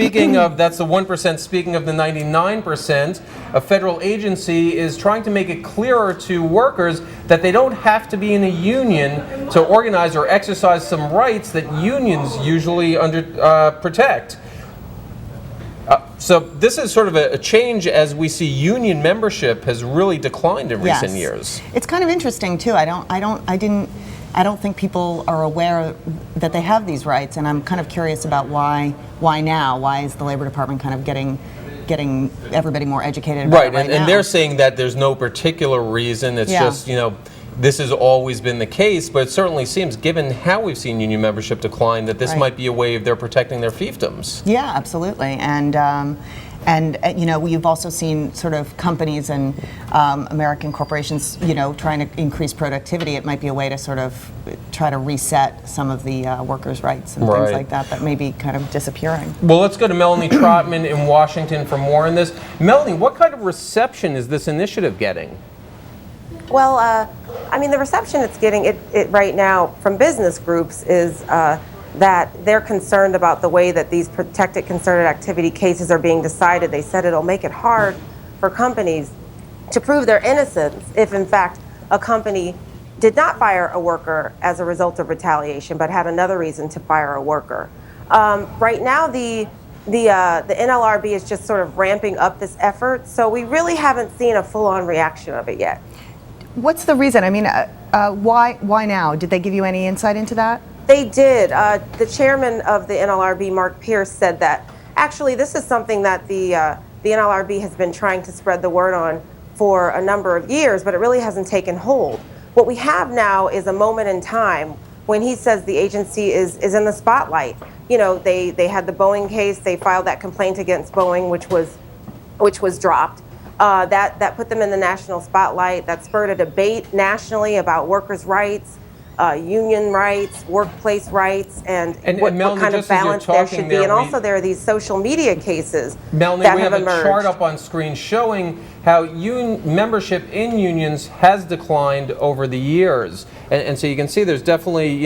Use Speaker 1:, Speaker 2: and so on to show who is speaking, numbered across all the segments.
Speaker 1: speaking of, that's the 1%. Speaking of the 99%, a federal agency is trying to make it clearer to workers that they don't have to be in a union to organize or exercise some rights that unions usually protect. So this is sort of a change as we see union membership has really declined in recent years.
Speaker 2: It's kind of interesting too. I don't think people are aware that they have these rights, and I'm kind of curious about why now? Why is the Labor Department kind of getting everybody more educated about it right now?
Speaker 1: And they're saying that there's no particular reason. It's just, this has always been the case, but it certainly seems, given how we've seen union membership decline, that this might be a way of they're protecting their fiefdoms.
Speaker 2: Yeah, absolutely. And you've also seen sort of companies and American corporations, trying to increase productivity. It might be a way to sort of try to reset some of the workers' rights and things like that may be kind of disappearing.
Speaker 1: Well, let's go to Melanie Trotman in Washington for more on this. Melanie, what kind of reception is this initiative getting?
Speaker 3: Well, the reception it's getting it right now from business groups is that they're concerned about the way that these protected concerted activity cases are being decided. They said it'll make it hard for companies to prove their innocence if, in fact, a company did not fire a worker as a result of retaliation, but had another reason to fire a worker. Right now, the NLRB is just sort of ramping up this effort, so we really haven't seen a full-on reaction of it yet.
Speaker 2: What's the reason? I mean, why now? Did they give you any insight into that?
Speaker 3: They did. The chairman of the NLRB, Mark Pierce, said that actually this is something that the NLRB has been trying to spread the word on for a number of years, but it really hasn't taken hold. What we have now is a moment in time when he says the agency is in the spotlight. They had the Boeing case. They filed that complaint against Boeing, which was dropped. That put them in the national spotlight. That spurred a debate nationally about workers' rights, union rights, workplace rights, and what kind of balance there should be. And also there are these social media cases that have emerged.
Speaker 1: Melanie, we have a chart up on screen showing how membership in unions has declined over the years. And so you can see there's definitely,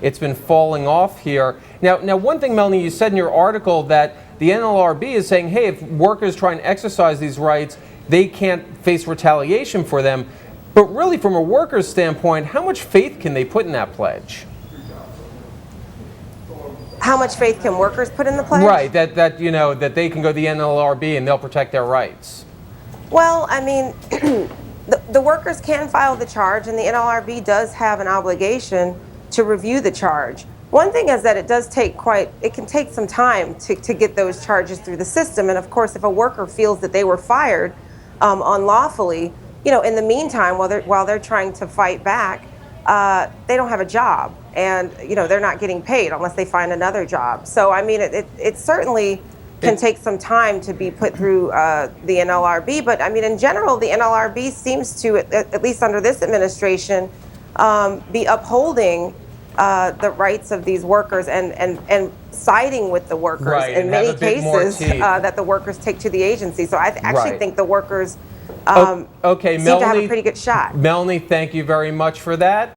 Speaker 1: it's been falling off here. Now, one thing, Melanie, you said in your article that the NLRB is saying, hey, if workers try and exercise these rights, they can't face retaliation for them. But really, from a worker's standpoint, how much faith can they put in that pledge?
Speaker 3: How much faith can workers put in the pledge?
Speaker 1: Right, that they can go to the NLRB and they'll protect their rights.
Speaker 3: Well, the workers can file the charge, and the NLRB does have an obligation to review the charge. One thing is that it can take some time to get those charges through the system. And of course, if a worker feels that they were fired unlawfully, in the meantime, while they're trying to fight back, they don't have a job, and they're not getting paid unless they find another job. So it certainly can take some time to be put through the NLRB. But in general, the NLRB seems to, at least under this administration, be upholding the rights of these workers and siding with the workers in many cases that the workers take to the agency. So I actually think the workers seem to have a pretty good shot.
Speaker 1: Melanie, thank you very much for that.